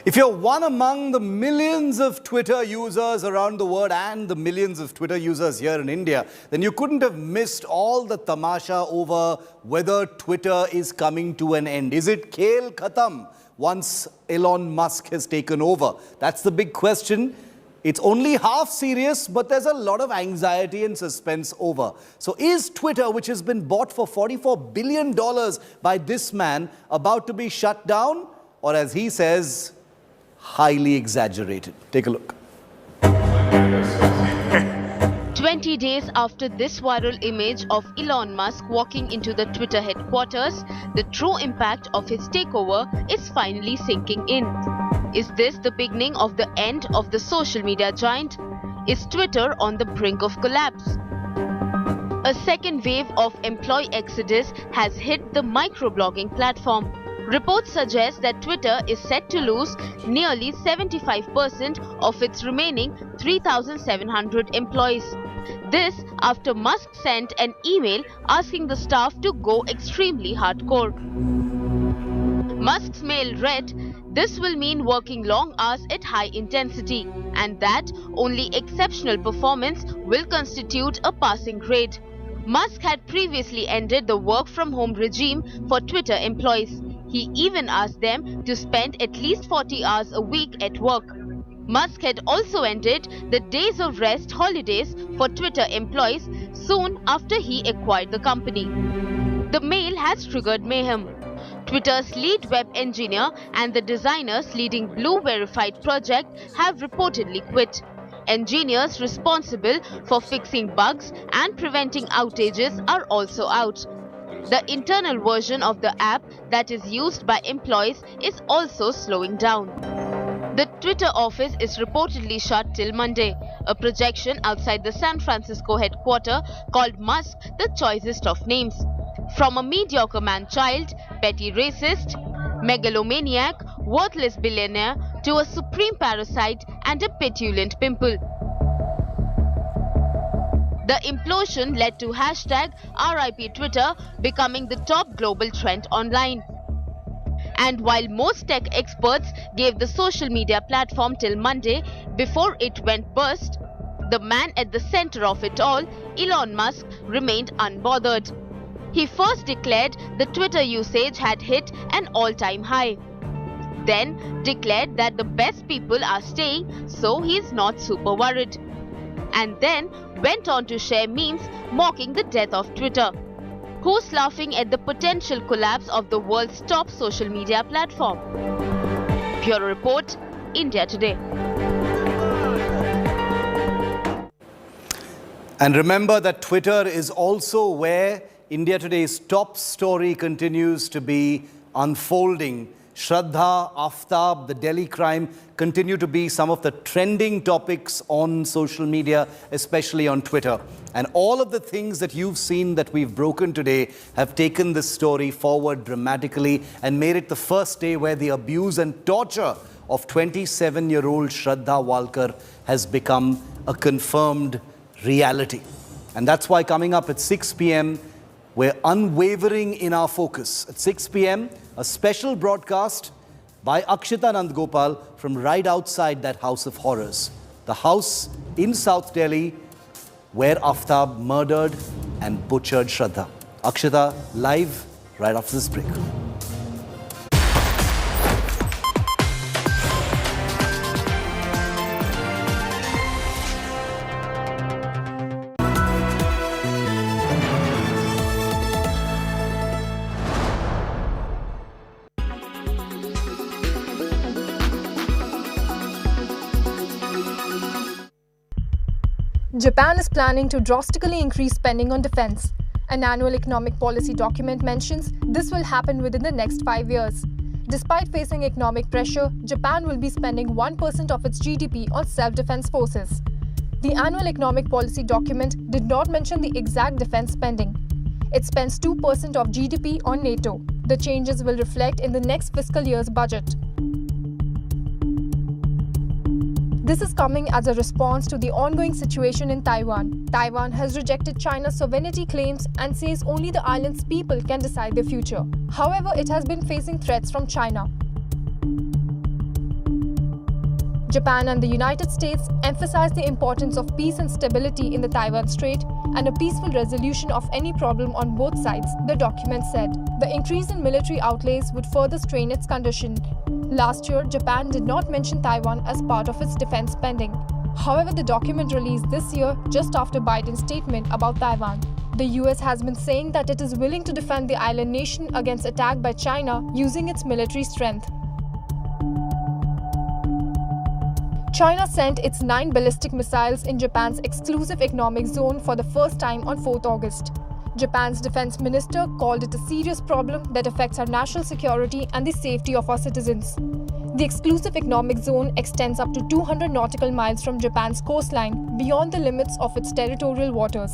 If you're one among the millions of Twitter users around the world and the millions of Twitter users here in India, then you couldn't have missed all the tamasha over whether Twitter is coming to an end. Is it khel khatam once Elon Musk has taken over? That's the big question. It's only half serious, but there's a lot of anxiety and suspense over. So is Twitter, which has been bought for $44 billion by this man, about to be shut down? Or as he says, highly exaggerated. Take a look. 20 days after this viral image of Elon Musk walking into the Twitter headquarters, the true impact of his takeover is finally sinking in. Is this the beginning of the end of the social media giant? Is Twitter on the brink of collapse? A second wave of employee exodus has hit the microblogging platform. Reports suggest that Twitter is set to lose nearly 75% of its remaining 3,700 employees. This after Musk sent an email asking the staff to go extremely hardcore. Musk's mail read, "This will mean working long hours at high intensity, and that only exceptional performance will constitute a passing grade." Musk had previously ended the work-from-home regime for Twitter employees. He even asked them to spend at least 40 hours a week at work. Musk had also ended the days of rest holidays for Twitter employees soon after he acquired the company. The mail has triggered mayhem. Twitter's lead web engineer and the designers leading Blue Verified project have reportedly quit. Engineers responsible for fixing bugs and preventing outages are also out. The internal version of the app that is used by employees is also slowing down. The Twitter office is reportedly shut till Monday. A projection outside the San Francisco headquarters called Musk the choicest of names. From a mediocre man-child, petty racist, megalomaniac, worthless billionaire to a supreme parasite and a petulant pimple. The implosion led to hashtag RIP Twitter becoming the top global trend online. And while most tech experts gave the social media platform till Monday before it went bust, the man at the center of it all, Elon Musk, remained unbothered. He first declared the Twitter usage had hit an all-time high. Then declared that the best people are staying, so he's not super worried. and then went on to share memes mocking the death of Twitter. Who's laughing at the potential collapse of the world's top social media platform? Bureau Report, India Today. And remember that Twitter is also where India Today's top story continues to be unfolding. Shraddha, Aaftab, the Delhi crime continue to be some of the trending topics on social media, especially on Twitter. And all of the things that you've seen that we've broken today have taken this story forward dramatically and made it the first day where the abuse and torture of 27-year-old Shraddha Walkar has become a confirmed reality. And that's why coming up at 6 p.m, we're unwavering in our focus. At 6 p.m, a special broadcast by Akshita Nandgopal from right outside that house of horrors. The house in South Delhi where Aaftab murdered and butchered Shraddha. Akshita, live right after this break. Japan is planning to drastically increase spending on defense. An annual economic policy document mentions this will happen within the next 5 years. Despite facing economic pressure, Japan will be spending 1% of its GDP on self-defense forces. The annual economic policy document did not mention the exact defense spending. It spends 2% of GDP on NATO. The changes will reflect in the next fiscal year's budget. This is coming as a response to the ongoing situation in Taiwan. Taiwan has rejected China's sovereignty claims and says only the island's people can decide their future. However, it has been facing threats from China. Japan and the United States emphasize the importance of peace and stability in the Taiwan Strait and a peaceful resolution of any problem on both sides, the document said. The increase in military outlays would further strain its condition. Last year, Japan did not mention Taiwan as part of its defense spending. However, the document released this year just after Biden's statement about Taiwan. The US has been saying that it is willing to defend the island nation against attack by China using its military strength. China sent its 9 ballistic missiles in Japan's exclusive economic zone for the first time on 4th August. Japan's defense minister called it a serious problem that affects our national security and the safety of our citizens. The exclusive economic zone extends up to 200 nautical miles from Japan's coastline beyond the limits of its territorial waters.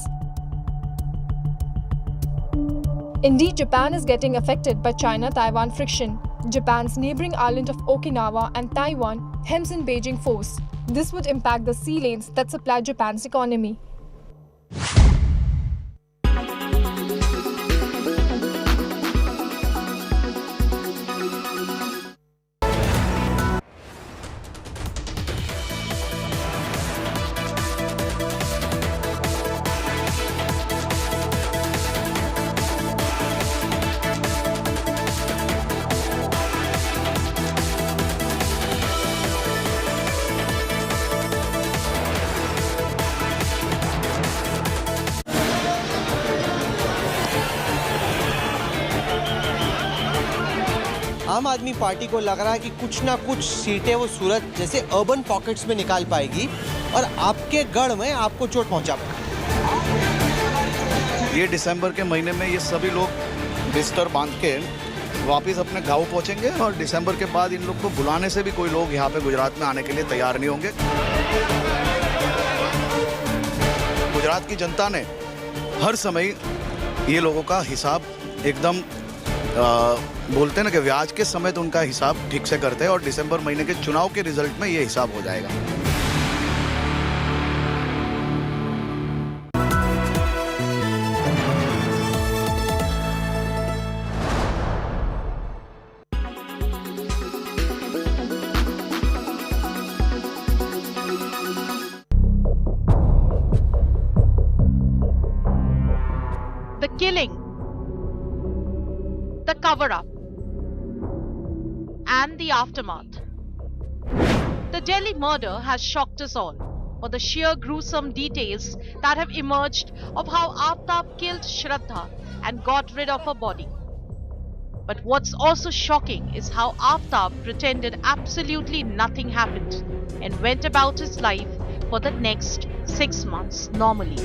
Indeed, Japan is getting affected by China-Taiwan friction. Japan's neighboring island of Okinawa and Taiwan hems in Beijing force. This would impact the sea lanes that supply Japan's economy. आम आदमी party को लग रहा है कि कुछ ना कुछ सीटें वो सूरत जैसे अर्बन पॉकेट्स में निकाल पाएगी और आपके गढ़ में आपको चोट पहुंचा पाएगी। ये दिसंबर के महीने में ये सभी लोग बिस्तर बांध के वापस अपने गांव पहुंचेंगे और दिसंबर के बाद इन लोग को बुलाने से भी कोई लोग यहाँ पे गुजरात में आने के लिए तैयार नहीं होंगे। गुजरात की जनता ने हर समय ये लोगों का हिसाब एकदम बोलते हैं ना कि ब्याज के समय तो उनका हिसाब ठीक से करते हैं और दिसंबर महीने के चुनाव के रिजल्ट में ये हिसाब हो जाएगा। The killing, the cover-up, and the aftermath. The Delhi murder has shocked us all. for the sheer gruesome details that have emerged of how Aaftab killed Shraddha and got rid of her body. But what's also shocking is how Aaftab pretended absolutely nothing happened and went about his life for the next 6 months normally.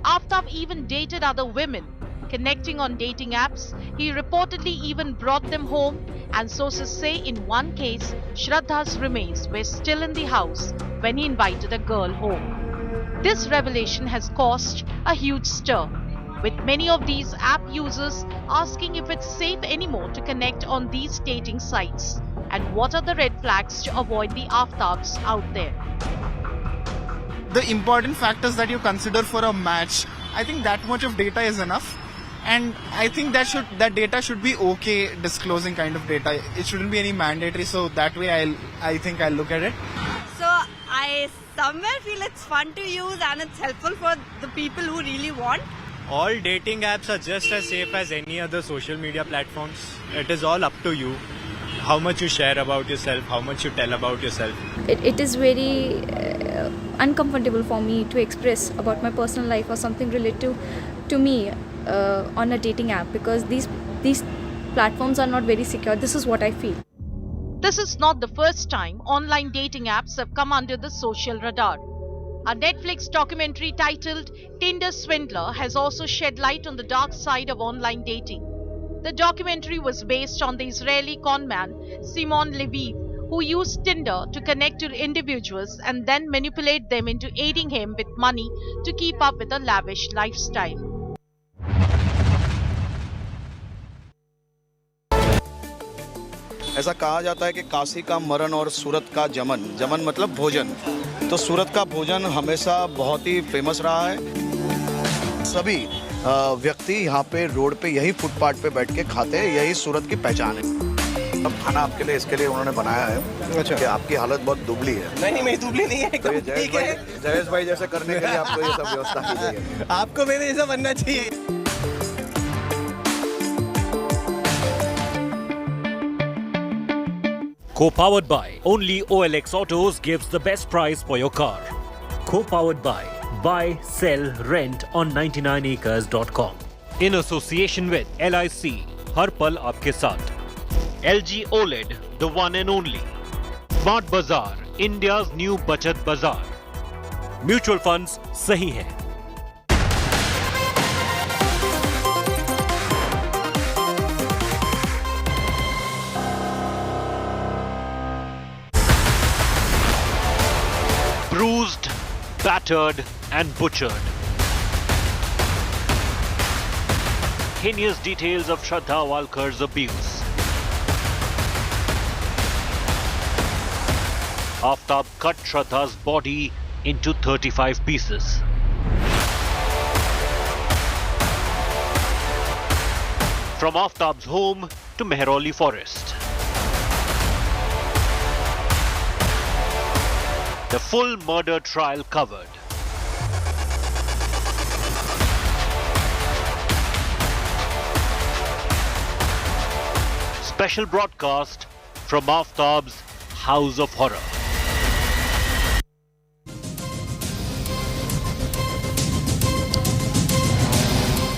Aaftab even dated other women, connecting on dating apps. He reportedly even brought them home, and sources say in one case, Shraddha's remains were still in the house when he invited a girl home. This revelation has caused a huge stir, with many of these app users asking if it's safe anymore to connect on these dating sites, and what are the red flags to avoid the Aaftabs out there. The important factors that you consider for a match, I think that much of data is enough. And I think that data should be okay disclosing kind of data. It shouldn't be any mandatory, so that way I think I'll look at it. So I somewhere feel it's fun to use and it's helpful for the people who really want. All dating apps are just as safe as any other social media platforms. It is all up to you. How much you share about yourself, how much you tell about yourself. It is very uncomfortable for me to express about my personal life or something related to me on a dating app, because these platforms are not very secure. This is what I feel. This is not the first time online dating apps have come under the social radar. A Netflix documentary titled Tinder Swindler has also shed light on the dark side of online dating. The documentary was based on the Israeli conman Simon Leviev, who used Tinder to connect to individuals and then manipulate them into aiding him with money to keep up with a lavish lifestyle. ऐसा कहा जाता है कि काशी का मरण और सूरत का जमन मतलब भोजन, तो सूरत का भोजन हमेशा बहुत ही फेमस रहा है। सभी व्यक्ति यहाँ पे रोड पे यही फुटपाथ पे बैठ के खाते हैं, यही सूरत की पहचान है। अब खाना आपके लिए इसके लिए उन्होंने बनाया है। अच्छा। कि आपकी हालत बहुत दुबली है। नहीं मेरी दुबली नहीं है। तो ये जयेश भाई जैसे करने के लिए आपको ये सब व्यवस्था की गई है। आपको मेरे जैसा बनना चाहिए। Co-powered by only OLX Autos gives the best price for your car. Co-powered by Buy, Sell, Rent on 99acres.com. In association with LIC, हर पल आपके साथ. LG OLED, the one and only. Smart Bazaar, India's new बचत बाजार. Mutual funds सही हैं. Bruised, battered and butchered. Heinous details of Shraddha Walkar's abuse. Aaftab cut Shraddha's body into 35 pieces. From Aaftab's home to Mehrauli forest. The full murder trial covered. Special broadcast from Aaftab's House of Horror.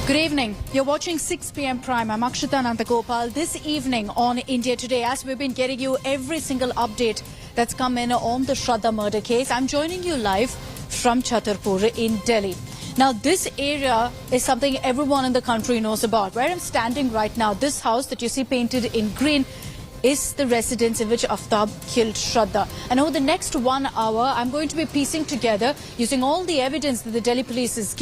Good evening. You're watching 6 p.m. Prime. I'm Akshita Nandagopal. This evening on India Today, as we've been getting you every single update that's come in on the Shraddha murder case, I'm joining you live from Chhatarpur in Delhi. Now, this area is something everyone in the country knows about. Where I'm standing right now, this house that you see painted in green is the residence in which Aaftab killed Shraddha. And over the next 1 hour, I'm going to be piecing together, using all the evidence that the Delhi police is